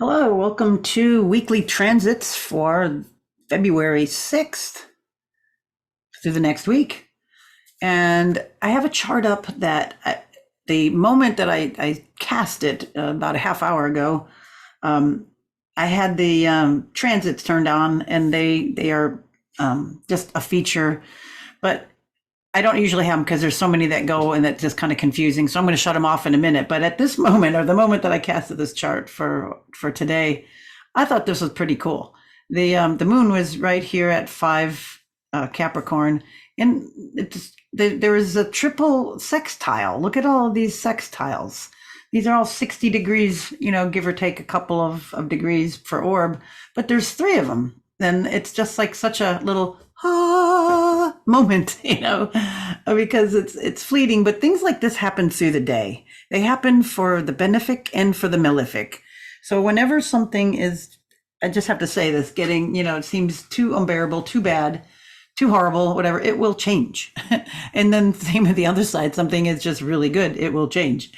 Hello, welcome to weekly transits for February 6th through the next week. And I have a chart up that the moment that I cast it about a half hour ago, I had the transits turned on, and they are just a feature, but I don't usually have them because there's so many that go and that's just kind of confusing. So I'm going to shut them off in a minute. But at this moment, or the moment that I casted this chart for today, I thought this was pretty cool. The moon was right here at 5 Capricorn, and there is a triple sextile. Look at all of these sextiles. These are all 60 degrees, give or take a couple of degrees per orb, but there's 3 of them. And it's just like such a little moment, because it's fleeting. But things like this happen through the day. They happen for the benefic and for the malefic. So whenever something is, I just have to say this, getting, it seems too unbearable, too bad, too horrible, whatever, it will change. And then same with the other side, something is just really good, it will change.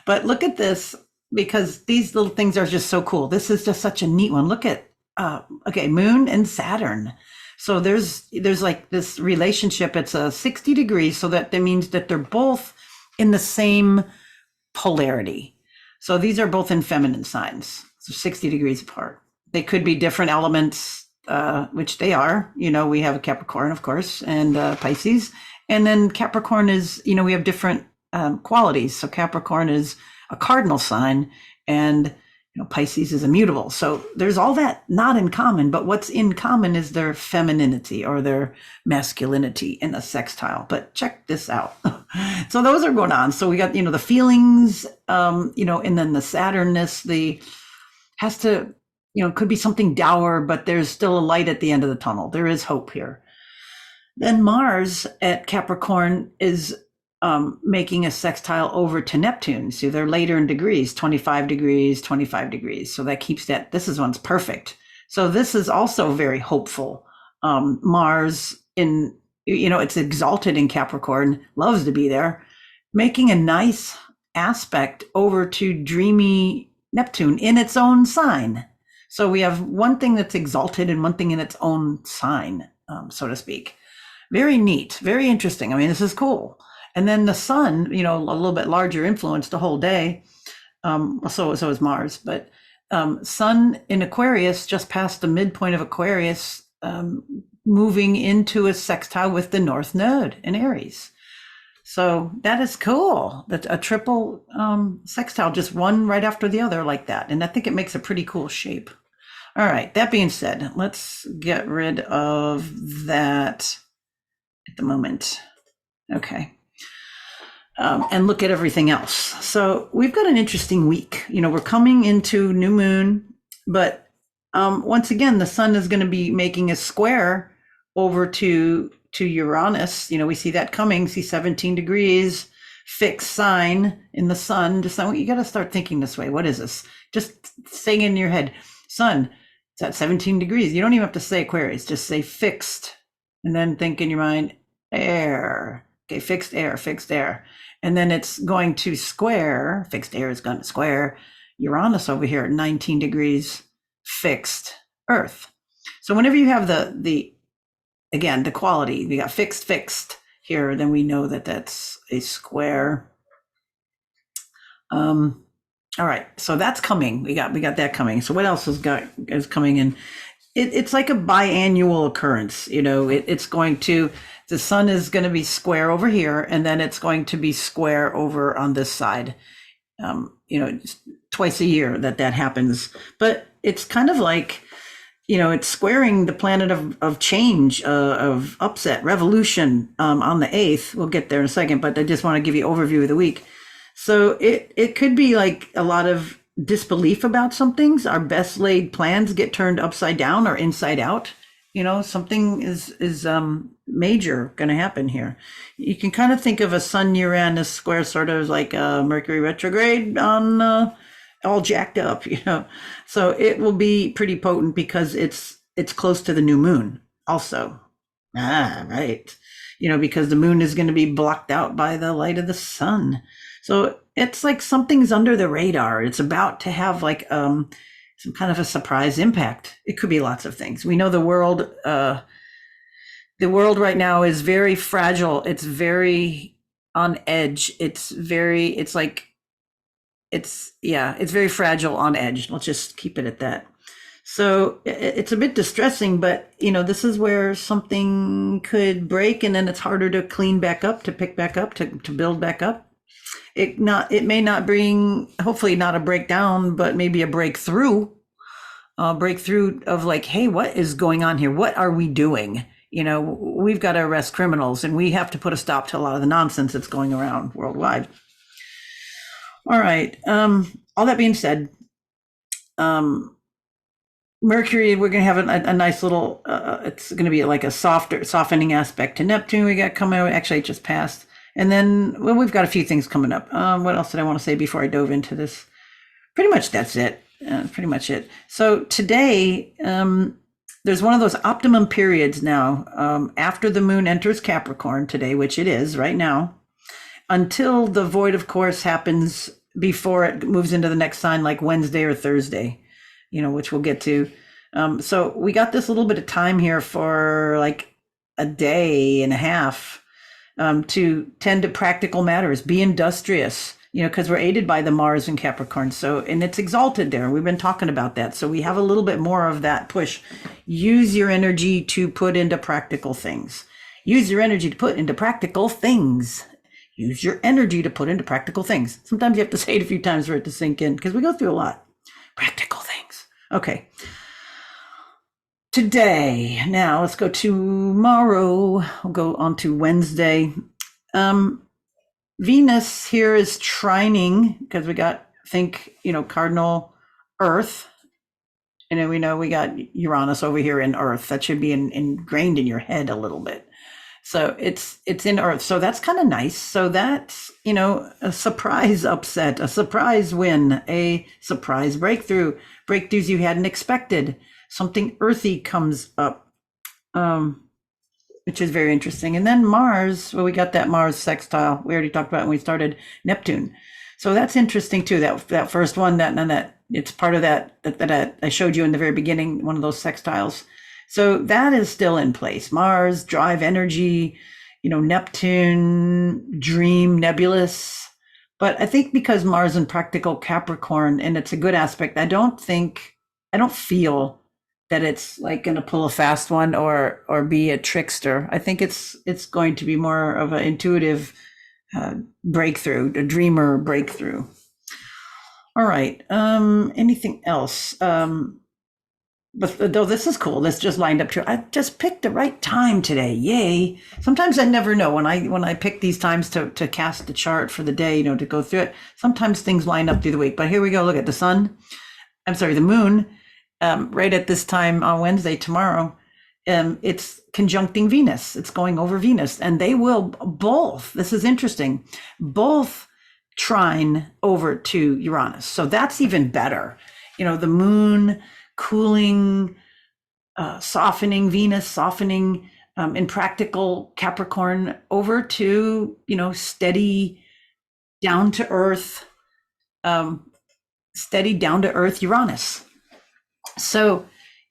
But look at this, because these little things are just so cool. This is just such a neat one. Look at, Moon and Saturn. So there's like this relationship. It's a 60 degrees, so that means that they're both in the same polarity. So these are both in feminine signs, so 60 degrees apart. They could be different elements, which they are. We have a Capricorn, of course, and Pisces. And then Capricorn is, we have different qualities. So Capricorn is a cardinal sign, and Pisces is immutable. So there's all that not in common, but what's in common is their femininity or their masculinity in a sextile. But check this out. So those are going on. So we got, the feelings, and then the Saturnness, has to, could be something dour, but there's still a light at the end of the tunnel. There is hope here. Then Mars at Capricorn is making a sextile over to Neptune. So they're later in degrees, 25 degrees, 25 degrees. So that keeps one's perfect. So this is also very hopeful. Mars it's exalted in Capricorn, loves to be there, making a nice aspect over to dreamy Neptune in its own sign. So we have one thing that's exalted and one thing in its own sign, so to speak. Very neat, very interesting. I mean, this is cool. And then the sun, a little bit larger influence the whole day. So is Mars, but sun in Aquarius, just past the midpoint of Aquarius, moving into a sextile with the North Node in Aries. So that is cool. That's a triple sextile, just one right after the other like that. And I think it makes a pretty cool shape. All right, that being said, let's get rid of that at the moment. Okay. And look at everything else. So we've got an interesting week. We're coming into new moon, but once again, the sun is going to be making a square over to Uranus. We see that coming. See 17 degrees, fixed sign in the sun. You got to start thinking this way. What is this? Just saying in your head, sun, it's at 17 degrees. You don't even have to say Aquarius. Just say fixed, and then think in your mind, air. Okay, fixed air. And then it's going to square, fixed air is going to square Uranus over here at 19 degrees, fixed Earth. So whenever you have the quality, we got fixed here, then we know that that's a square. All right, so that's coming. We got that coming. So what else is coming in? It's like a biannual occurrence. It's going to, the sun is going to be square over here, and then it's going to be square over on this side. Twice a year that happens. But it's kind of like, it's squaring the planet of change, of upset, revolution on the 8th. We'll get there in a second, but I just want to give you an overview of the week. So it could be like a lot of disbelief about some things. Our best laid plans get turned upside down or inside out. Something is major going to happen here. You can kind of think of a Sun Uranus square sort of like a Mercury retrograde on all jacked up, So it will be pretty potent because it's close to the new moon also. Right. Because the moon is going to be blocked out by the light of the sun. So it's like something's under the radar. It's about to have like some kind of a surprise impact. It could be lots of things. We know the world right now is very fragile. It's very on edge. It's very fragile on edge. Let's just keep it at that. So it's a bit distressing, but this is where something could break, and then it's harder to clean back up, to pick back up, to build back up. It may not bring, hopefully not a breakdown, but maybe a breakthrough. Breakthrough of like, hey, what is going on here? What are we doing? We've got to arrest criminals, and we have to put a stop to a lot of the nonsense that's going around worldwide. All right. All that being said, Mercury, we're going to have a nice little, it's going to be like a softening aspect to Neptune we got coming out. Actually, it just passed. And then, well, we've got a few things coming up. What else did I want to say before I dove into this? Pretty much that's it. Pretty much it. So today, there's one of those optimum periods now, after the moon enters Capricorn today, which it is right now, until the void of course happens before it moves into the next sign, like Wednesday or Thursday, which we'll get to. So we got this little bit of time here for like a day and a half, to tend to practical matters, be industrious, because we're aided by the Mars in Capricorn. So, and it's exalted there. We've been talking about that. So we have a little bit more of that push. Use your energy to put into practical things. Use your energy to put into practical things. Use your energy to put into practical things. Sometimes you have to say it a few times for it to sink in, because we go through a lot. Practical things. Okay. Today, now let's go tomorrow. We'll go on to Wednesday. Venus here is trining, because we got, cardinal Earth. And then we know we got Uranus over here in Earth. That should be ingrained in your head a little bit. So it's in Earth. So that's kind of nice. So that's, a surprise upset, a surprise win, a surprise breakthrough, breakthroughs you hadn't expected. Something earthy comes up, which is very interesting. And then Mars, well, we got that Mars sextile. We already talked about it when we started Neptune. So that's interesting too. That first one, that it's part of that I showed you in the very beginning, one of those sextiles. So that is still in place. Mars, drive energy, Neptune, dream, nebulous. But I think because Mars in practical Capricorn, and it's a good aspect, I don't feel that it's like going to pull a fast one or be a trickster. I think it's going to be more of an intuitive breakthrough, a dreamer breakthrough. All right. Anything else? But though this is cool, this just lined up to. I just picked the right time today. Yay! Sometimes I never know when I pick these times to cast the chart for the day, to go through it. Sometimes things line up through the week. But here we go. Look at the moon. Right at this time on Wednesday, tomorrow, it's conjuncting Venus. It's going over Venus, and they will both. This is interesting. Both trine over to Uranus. So that's even better. The moon cooling, softening Venus, softening in practical Capricorn over to, steady down to earth Uranus. So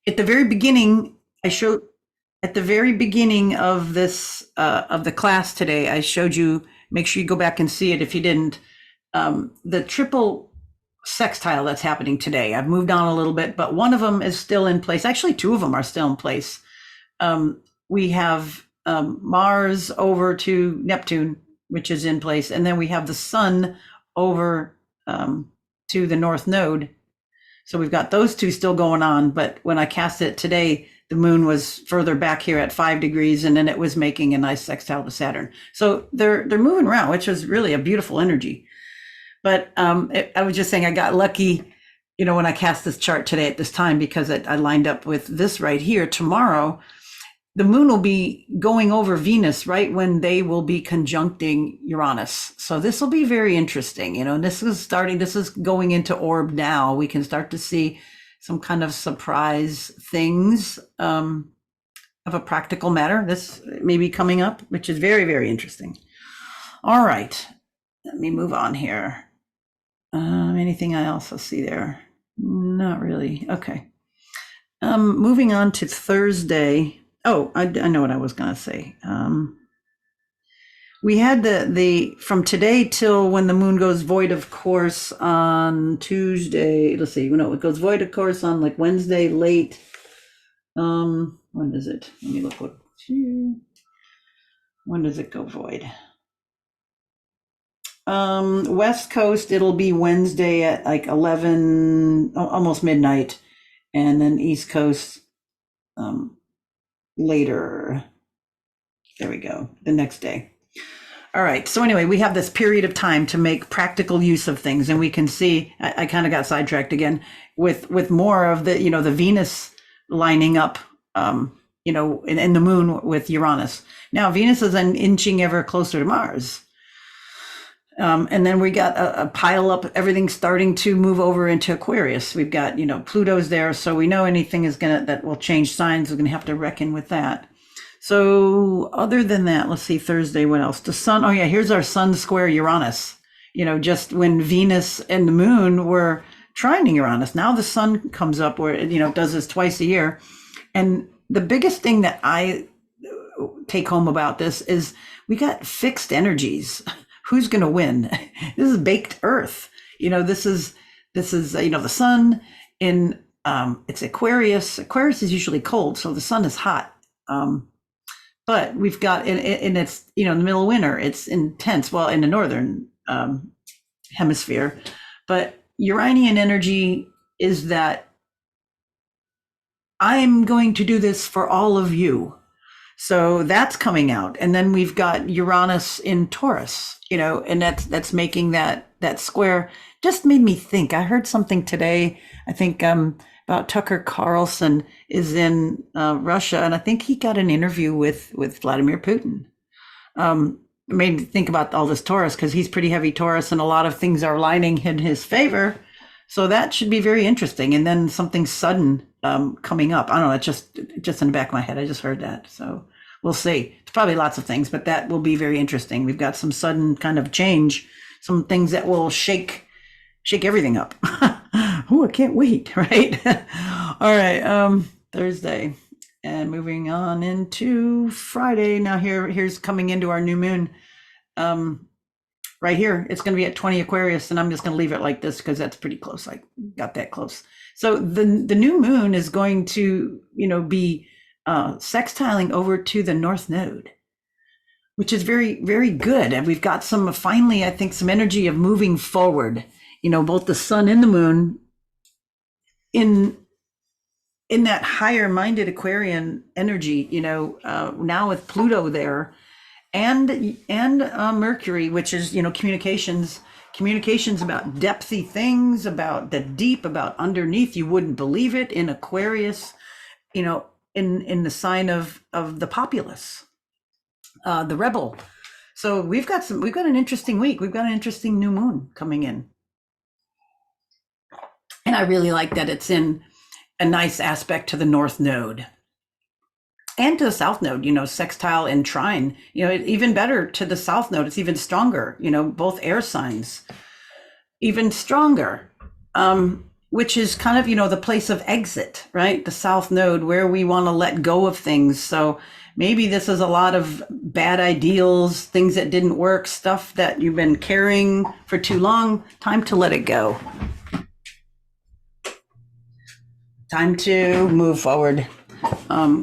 at the very beginning, at the very beginning of this, of the class today, I showed you, make sure you go back and see it if you didn't, the triple sextile that's happening today. I've moved on a little bit, but one of them is still in place. Actually, two of them are still in place. We have Mars over to Neptune, which is in place. And then we have the sun over to the North Node. So we've got those two still going on. But when I cast it today, the moon was further back here at 5 degrees, and then it was making a nice sextile to Saturn. So they're moving around, which is really a beautiful energy. But I was just saying I got lucky, when I cast this chart today at this time, because I lined up with this right here. Tomorrow, the moon will be going over Venus right when they will be conjuncting Uranus. So this will be very interesting, and this is going into orb now. We can start to see some kind of surprise things of a practical matter. This may be coming up, which is very, very interesting. All right, let me move on here. Anything else? Let's see there. Not really. Okay. Moving on to Thursday. Oh, I know what I was going to say. We had the from today till when the moon goes void, of course, on Tuesday. Let's see. No, it goes void, of course, on like Wednesday late. When is it? Let me look. When does it go void? West Coast, it'll be Wednesday at like 11, almost midnight, and then East Coast, later. There we go. The next day. All right. So anyway, we have this period of time to make practical use of things, and we can see. I kind of got sidetracked again with more of the the Venus lining up, in the moon with Uranus. Now Venus is inching ever closer to Mars. And then we got a pile up, everything starting to move over into Aquarius. We've got, Pluto's there. So we know anything that will change signs. We're going to have to reckon with that. So other than that, let's see, Thursday, what else? The sun. Oh yeah, here's our sun square Uranus, just when Venus and the moon were trining Uranus. Now the sun comes up where, it does this twice a year. And the biggest thing that I take home about this is we got fixed energies. Who's going to win? This is baked earth. This is the sun in, it's Aquarius. Aquarius is usually cold, so the sun is hot. But we've got, and it's, in the middle of winter, it's intense. Well, in the northern hemisphere, but Uranian energy is that I'm going to do this for all of you. So that's coming out. And then we've got Uranus in Taurus, and that's making that square. Just made me think. I heard something today, I think, about Tucker Carlson is in Russia, and I think he got an interview with Vladimir Putin. Made me think about all this Taurus, because he's pretty heavy Taurus, and a lot of things are lining in his favor. So that should be very interesting. And then something sudden coming up. I don't know. It's just in the back of my head. I just heard that. So we'll see. It's probably lots of things, but that will be very interesting. We've got some sudden kind of change, some things that will shake everything up. Oh, I can't wait. Right. All right. Thursday, and moving on into Friday. Now here's coming into our new moon. Right here, it's going to be at 20 Aquarius, and I'm just going to leave it like this because that's pretty close. I got that close. So the new moon is going to, be sextiling over to the North Node, which is very, very good. And we've got finally, I think, some energy of moving forward. Both the sun and the moon in that higher-minded Aquarian energy. Now with Pluto there. And Mercury, which is, communications about depthy things, about the deep, about underneath. You wouldn't believe it in Aquarius, in the sign of the populace, the rebel. So we've got an interesting week. We've got an interesting new moon coming in. And I really like that it's in a nice aspect to the North Node. And to the South Node, sextile and trine, even better to the South Node. It's even stronger, both air signs, even stronger, which is kind of, the place of exit, right? The South Node, where we want to let go of things. So maybe this is a lot of bad ideals, things that didn't work, stuff that you've been carrying for too long. Time to let it go. Time to move forward.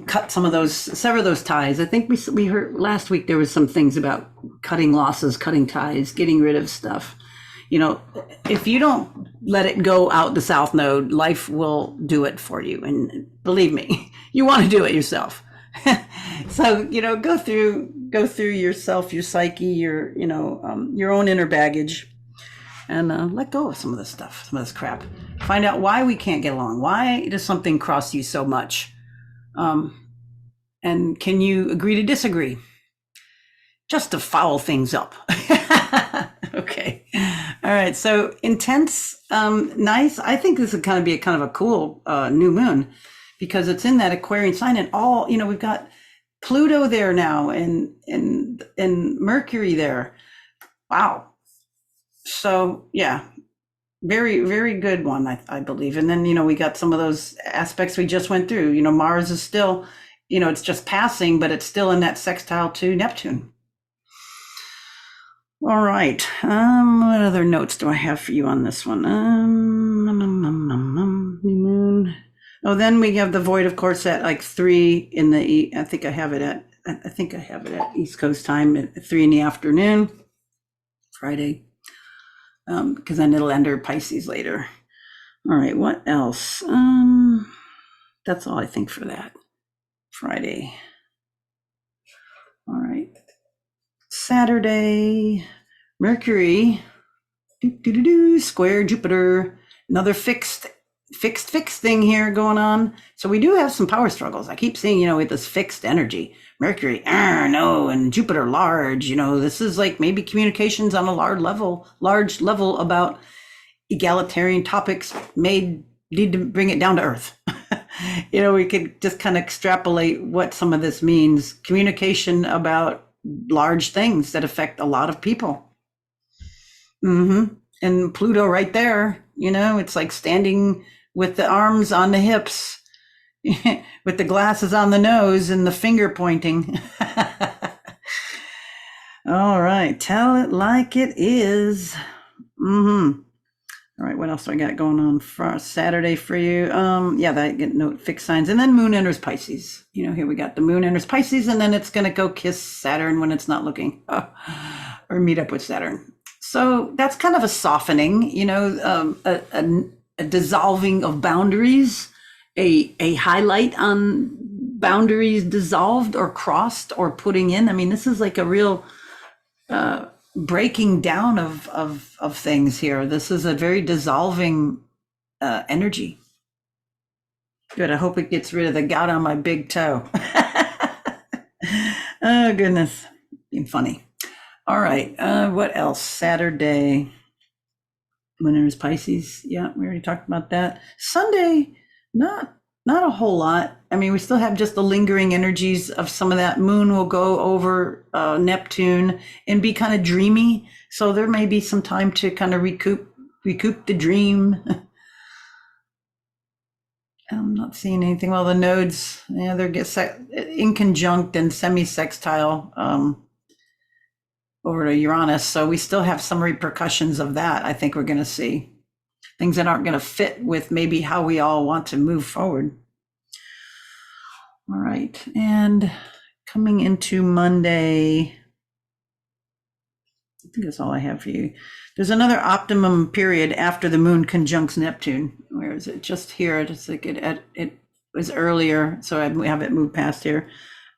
Cut sever those ties. I think we heard last week there was some things about cutting losses, cutting ties, getting rid of stuff. If you don't let it go out the South Node, life will do it for you. And believe me, you want to do it yourself. So, go through yourself, your psyche, your own inner baggage, and let go of some of this stuff, some of this crap. Find out why we can't get along. Why does something cross you so much? And can you agree to disagree? Just to foul things up. Okay. All right. So intense, nice. I think this is kind of be kind of a cool new moon, because it's in that Aquarian sign, and all, we've got Pluto there now and Mercury there. Wow. So yeah, Very, very good one, I believe. And then, we got some of those aspects we just went through. Mars is still, it's just passing, but it's still in that sextile to Neptune. All right. What other notes do I have for you on this one? Moon. Oh, then we have the void, of course, at like 3 in the. I think I have it at East Coast time at 3 in the afternoon, Friday. Because then it'll enter Pisces later. All right, what else? That's all I think for that. Friday. All right. Saturday, Mercury, square Jupiter, another fixed thing here going on. So we do have some power struggles. I keep seeing, with this fixed energy. Mercury, no, and Jupiter large, this is like maybe communications on a large level about egalitarian topics need to bring it down to earth. We could just kind of extrapolate what some of this means. Communication about large things that affect a lot of people. And Pluto right there, it's like standing with the arms on the hips, with the glasses on the nose and the finger pointing. All right, tell it like it is. All right, what else do I got going on for Saturday for you? That note fixed signs, and then Moon enters Pisces. Here we got the Moon enters Pisces, and then it's going to go kiss Saturn when it's not looking, or meet up with Saturn. So that's kind of a softening, a dissolving of boundaries, a highlight on boundaries dissolved or crossed or putting in. I mean, this is like a real breaking down of things here. This is a very dissolving energy. Good. I hope it gets rid of the gout on my big toe. Oh, goodness. Being funny. All right. What else? Saturday. When it was Pisces. Yeah, we already talked about that. Sunday, not a whole lot. I mean, we still have just the lingering energies of some of that. Moon will go over Neptune and be kind of dreamy. So there may be some time to kind of recoup the dream. I'm not seeing anything. Well, the nodes, they're inconjunct and semi-sextile over to Uranus. So we still have some repercussions of that. I think we're going to see things that aren't going to fit with maybe how we all want to move forward. All right. And coming into Monday, I think that's all I have for you. There's another optimum period after the moon conjuncts Neptune. Where is it? Just here. Just like it was earlier. So I have it moved past here.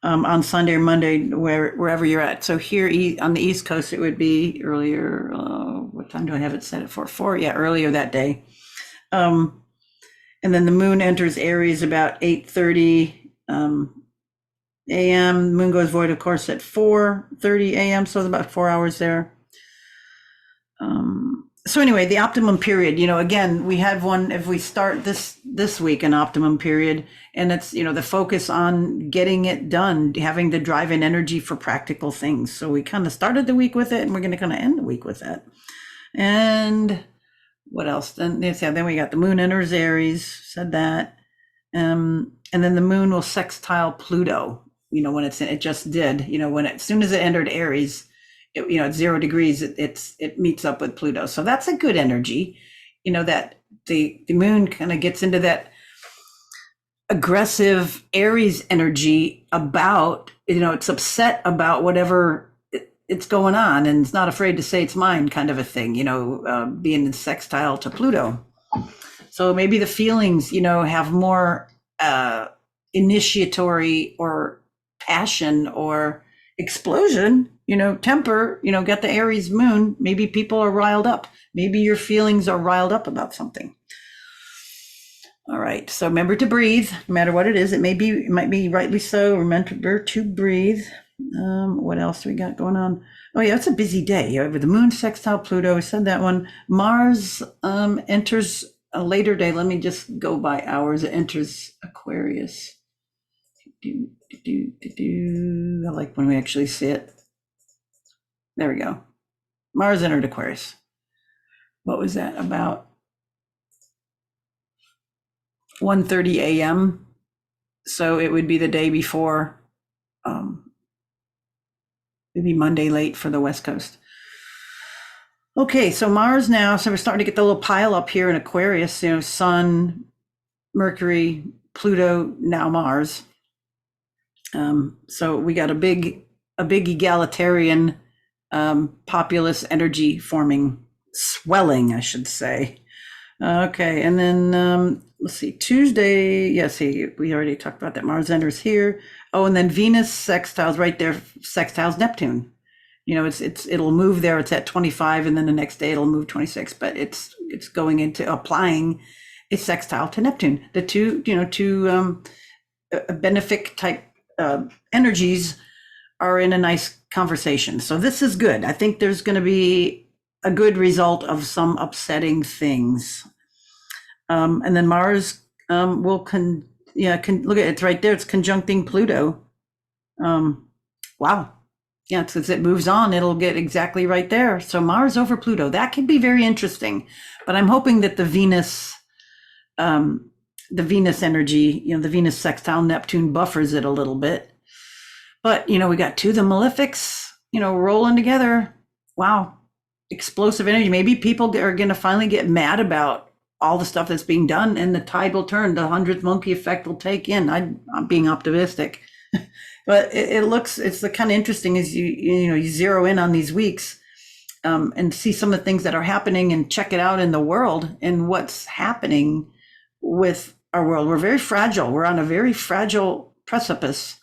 On Sunday or Monday, wherever you're at. So here on the East Coast, it would be earlier. What time do I have it set it for? 4? Yeah, earlier that day. And then the moon enters Aries about 8:30 a.m. Moon goes void, of course, at 4:30 a.m. So it's about 4 hours there. So anyway, the optimum period, again, we had one, if we start this week, an optimum period, and it's, the focus on getting it done, having the drive and energy for practical things. So we kind of started the week with it, and we're going to kind of end the week with that. And what else? Then we got the moon enters Aries, said that. And then the moon will sextile Pluto, when it just did, as soon as it entered Aries, at 0 degrees, it meets up with Pluto. So that's a good energy, that the moon kind of gets into that aggressive Aries energy about, it's upset about whatever it's going on, and it's not afraid to say it's mine kind of a thing, being in sextile to Pluto. So maybe the feelings, have more initiatory or passion or explosion, temper, got the Aries moon. Maybe people are riled up. Maybe your feelings are riled up about something. All right. So remember to breathe, no matter what it is. It might be rightly so. Remember to breathe. What else do we got going on? Oh yeah, it's a busy day. With the moon sextile Pluto, we said that one. Mars enters a later day. Let me just go by hours. It enters Aquarius. I like when we actually see it. There we go. Mars entered Aquarius. What was that about? 1:30 a.m. So it would be the day before. Um, it'd be Monday late for the West Coast. Okay, so Mars now. So we're starting to get the little pile up here in Aquarius. Sun, Mercury, Pluto, now Mars. So we got a big egalitarian populist energy forming, swelling, I should say. Okay, and then let's see, Tuesday. Yeah, see, we already talked about that. Mars enters here. Oh, and then Venus sextiles right there, sextiles Neptune. It'll move there. It's at 25, and then the next day it'll move 26. But it's going into applying a sextile to Neptune. The two benefic type energies are in a nice conversation. So this is good. I think there's going to be a good result of some upsetting things. And then Mars will look at it's right there. It's conjuncting Pluto. Wow. Yeah, as it moves on, it'll get exactly right there. So Mars over Pluto, that could be very interesting. But I'm hoping that the Venus energy, the Venus sextile Neptune buffers it a little bit. But, we got two of the malefics, rolling together. Wow. Explosive energy. Maybe people are going to finally get mad about all the stuff that's being done, and the tide will turn. The 100th monkey effect will take in. I'm being optimistic. But it's the kind of interesting as you zero in on these weeks and see some of the things that are happening and check it out in the world and what's happening with our world. We're very fragile. We're on a very fragile precipice.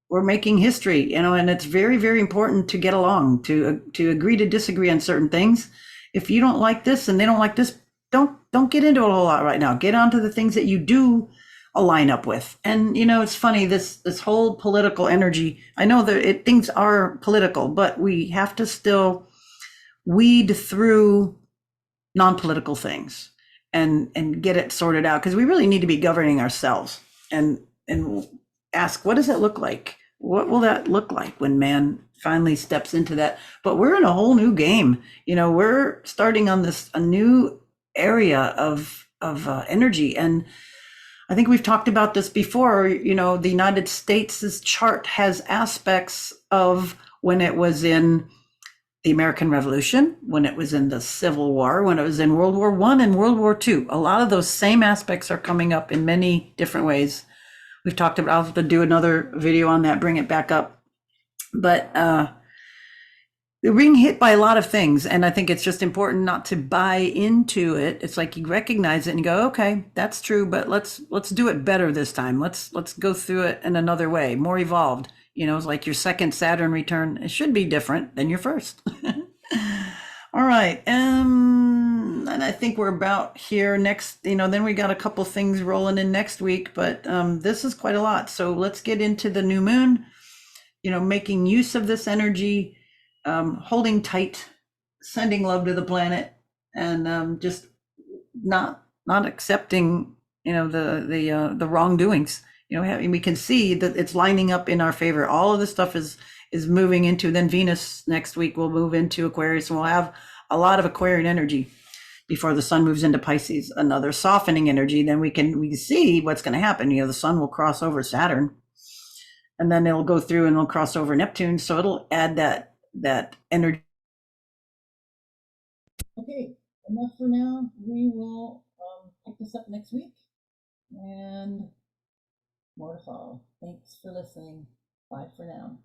We're making history, and it's very, very important to get along, to agree to disagree on certain things. If you don't like this and they don't like this, don't get into it a whole lot right now. Get onto the things that you do align up with. And it's funny, this whole political energy. I know that things are political, but we have to still weed through non-political things and get it sorted out, because we really need to be governing ourselves and ask, what does it look like? What will that look like when man finally steps into that? But we're in a whole new game. We're starting on a new area of energy. And I think we've talked about this before. The United States' chart has aspects of when it was in the American Revolution, when it was in the Civil War, when it was in World War I and World War II. A lot of those same aspects are coming up in many different ways. We've talked about, I'll have to do another video on that, bring it back up. But we're being hit by a lot of things, and I think it's just important not to buy into it. It's like you recognize it and you go, okay, that's true, but let's do it better this time. Let's go through it in another way, more evolved. It's like your second Saturn return. It should be different than your first. All right. And I think we're about here next, then we got a couple things rolling in next week, but this is quite a lot. So let's get into the new moon, making use of this energy, holding tight, sending love to the planet, and just not accepting, the wrongdoings. We can see that it's lining up in our favor. All of this stuff is moving into, then Venus next week will move into Aquarius, and we'll have a lot of Aquarian energy before the sun moves into Pisces, another softening energy. Then we can see what's going to happen. The sun will cross over Saturn, and then it'll go through and it'll cross over Neptune. So it'll add that energy. Okay, enough for now. We will pick this up next week, and more to follow. Thanks for listening. Bye for now.